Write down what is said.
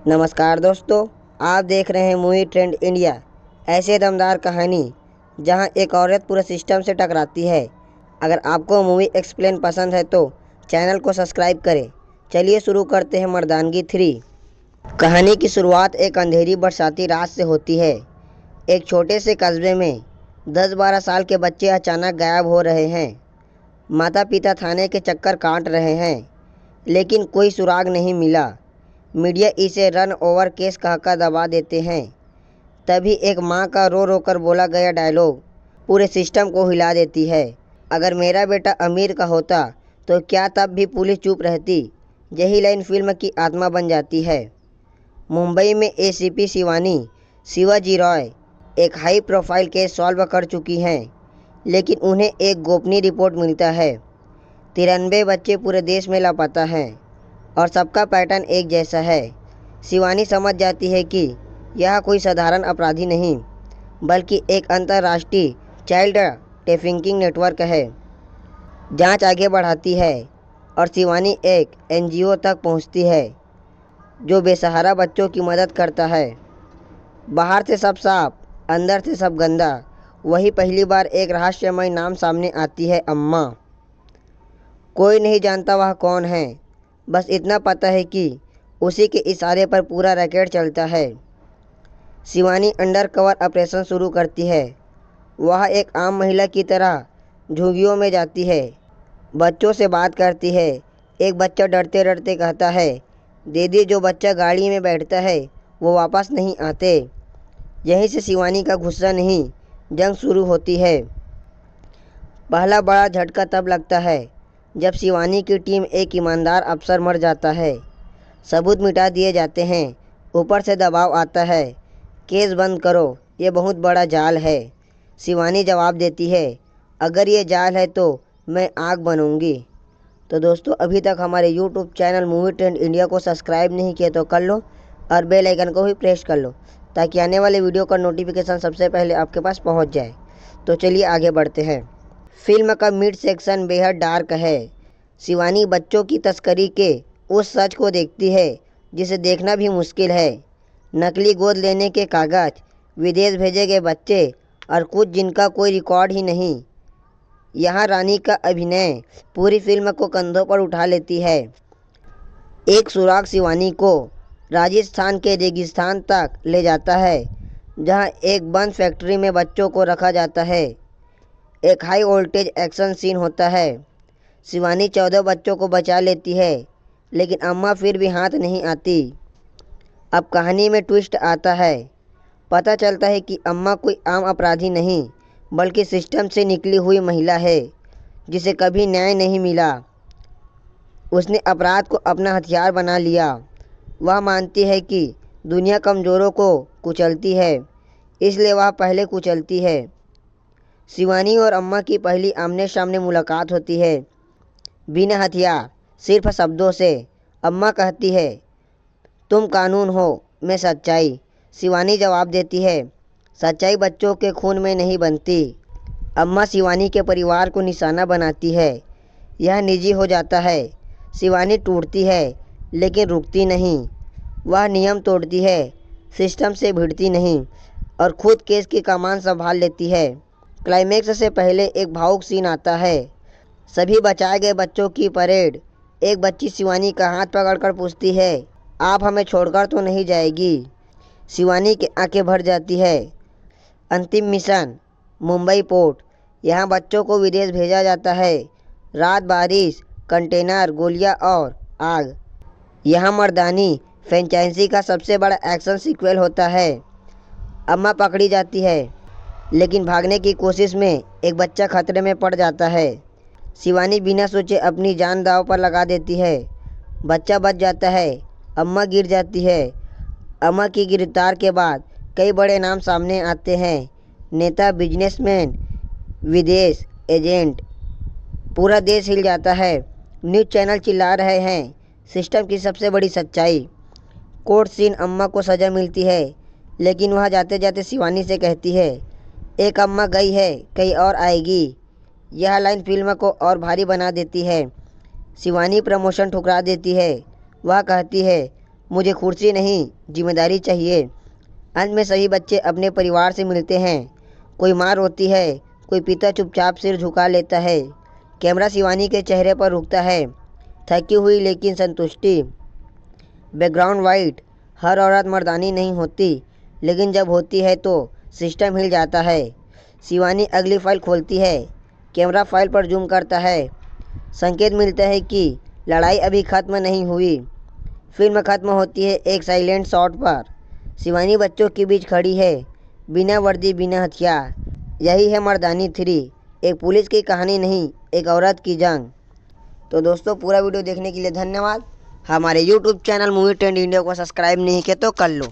नमस्कार दोस्तों, आप देख रहे हैं मूवी ट्रेंड इंडिया। ऐसे दमदार कहानी जहां एक औरत पूरे सिस्टम से टकराती है। अगर आपको मूवी एक्सप्लेन पसंद है तो चैनल को सब्सक्राइब करें। चलिए शुरू करते हैं मर्दानगी 3। कहानी की शुरुआत एक अंधेरी बरसाती रात से होती है। एक छोटे से कस्बे में 10-12 साल के बच्चे अचानक गायब हो रहे हैं। माता पिता थाने के चक्कर काट रहे हैं, लेकिन कोई सुराग नहीं मिला। मीडिया इसे रन ओवर केस कहकर दबा देते हैं। तभी एक माँ का रो रो कर बोला गया डायलॉग पूरे सिस्टम को हिला देती है। अगर मेरा बेटा अमीर का होता तो क्या तब भी पुलिस चुप रहती? यही लाइन फिल्म की आत्मा बन जाती है। मुंबई में एसीपी शिवाजी रॉय एक हाई प्रोफाइल केस सॉल्व कर चुकी हैं, लेकिन उन्हें एक गोपनीय रिपोर्ट मिलता है। 93 बच्चे पूरे देश में लापता हैं और सबका पैटर्न एक जैसा है। शिवानी समझ जाती है कि यह कोई साधारण अपराधी नहीं, बल्कि एक अंतर्राष्ट्रीय चाइल्ड ट्रैफिकिंग नेटवर्क है। जांच आगे बढ़ाती है और शिवानी एक एनजीओ तक पहुंचती है जो बेसहारा बच्चों की मदद करता है। बाहर से सब साफ, अंदर से सब गंदा। वही पहली बार एक रहस्यमय नाम सामने आती है, अम्मा। कोई नहीं जानता वह कौन है, बस इतना पता है कि उसी के इशारे पर पूरा रैकेट चलता है। शिवानी अंडरकवर ऑपरेशन शुरू करती है। वह एक आम महिला की तरह झुग्गियों में जाती है, बच्चों से बात करती है। एक बच्चा डरते डरते कहता है, दीदी जो बच्चा गाड़ी में बैठता है वो वापस नहीं आते। यहीं से शिवानी का गुस्सा नहीं, जंग शुरू होती है। पहला बड़ा झटका तब लगता है जब शिवानी की टीम एक ईमानदार अफसर मर जाता है। सबूत मिटा दिए जाते हैं। ऊपर से दबाव आता है, केस बंद करो, ये बहुत बड़ा जाल है। शिवानी जवाब देती है, अगर ये जाल है तो मैं आग बनूंगी। तो दोस्तों, अभी तक हमारे YouTube channel movie trend India को सब्सक्राइब नहीं किया तो कर लो और बेल आइकन को भी प्रेस कर लो, ताकि आने वाले वीडियो का नोटिफिकेशन सबसे पहले आपके पास पहुंच जाए। तो चलिए आगे बढ़ते हैं। फिल्म का मिड सेक्शन बेहद डार्क है। शिवानी बच्चों की तस्करी के उस सच को देखती है जिसे देखना भी मुश्किल है। नकली गोद लेने के कागज, विदेश भेजे गए बच्चे और कुछ जिनका कोई रिकॉर्ड ही नहीं। यहाँ रानी का अभिनय पूरी फिल्म को कंधों पर उठा लेती है। एक सुराग शिवानी को राजस्थान के रेगिस्तान तक ले जाता है, जहाँ एक बंद फैक्ट्री में बच्चों को रखा जाता है। एक हाई वोल्टेज एक्शन सीन होता है। शिवानी 14 बच्चों को बचा लेती है, लेकिन अम्मा फिर भी हाथ नहीं आती। अब कहानी में ट्विस्ट आता है। पता चलता है कि अम्मा कोई आम अपराधी नहीं, बल्कि सिस्टम से निकली हुई महिला है जिसे कभी न्याय नहीं मिला। उसने अपराध को अपना हथियार बना लिया। वह मानती है कि दुनिया कमज़ोरों को कुचलती है, इसलिए वह पहले कुचलती है। शिवानी और अम्मा की पहली आमने सामने मुलाकात होती है, बिना हथियार, सिर्फ शब्दों से। अम्मा कहती है, तुम कानून हो, मैं सच्चाई। शिवानी जवाब देती है, सच्चाई बच्चों के खून में नहीं बनती। अम्मा शिवानी के परिवार को निशाना बनाती है। यह निजी हो जाता है। शिवानी टूटती है, लेकिन रुकती नहीं। वह नियम तोड़ती है, सिस्टम से भिड़ती नहीं और खुद केस की कमान संभाल लेती है। क्लाइमेक्स से पहले एक भावुक सीन आता है। सभी बचाए गए बच्चों की परेड। एक बच्ची शिवानी का हाथ पकड़कर पूछती है, आप हमें छोड़कर तो नहीं जाएगी? शिवानी की आंखें भर जाती है। अंतिम मिशन मुंबई पोर्ट। यहाँ बच्चों को विदेश भेजा जाता है। रात, बारिश, कंटेनर, गोलियाँ और आग। यहाँ मर्दानी फ्रेंचाइजी का सबसे बड़ा एक्शन सीक्वल होता है। अम्मा पकड़ी जाती है, लेकिन भागने की कोशिश में एक बच्चा खतरे में पड़ जाता है। शिवानी बिना सोचे अपनी जान दांव पर लगा देती है। बच्चा बच जाता है, अम्मा गिर जाती है। अम्मा की गिरफ्तार के बाद कई बड़े नाम सामने आते हैं, नेता, बिजनेसमैन, विदेश एजेंट। पूरा देश हिल जाता है। न्यूज़ चैनल चिल्ला रहे हैं, सिस्टम की सबसे बड़ी सच्चाई। कोर्ट सीन, अम्मा को सज़ा मिलती है, लेकिन वह जाते जाते शिवानी से कहती है, एक अम्मा गई है, कई और आएगी। यह लाइन फिल्म को और भारी बना देती है। शिवानी प्रमोशन ठुकरा देती है। वह कहती है, मुझे कुर्सी नहीं, जिम्मेदारी चाहिए। अंत में सभी बच्चे अपने परिवार से मिलते हैं। कोई माँ रोती है, कोई पिता चुपचाप सिर झुका लेता है। कैमरा शिवानी के चेहरे पर रुकता है, थकी हुई लेकिन संतुष्टि। Background white. हर औरत मर्दानी नहीं होती, लेकिन जब होती है तो सिस्टम हिल जाता है। शिवानी अगली फाइल खोलती है, कैमरा फाइल पर जूम करता है। संकेत मिलता है कि लड़ाई अभी खत्म नहीं हुई। फिल्म खत्म होती है एक साइलेंट शॉट पर। शिवानी बच्चों के बीच खड़ी है, बिना वर्दी, बिना हथियार। यही है मर्दानी 3, एक पुलिस की कहानी नहीं, एक औरत की जंग। तो दोस्तों, पूरा वीडियो देखने के लिए धन्यवाद। हमारे YouTube channel movie trend India को सब्सक्राइब नहीं किया तो कर लो।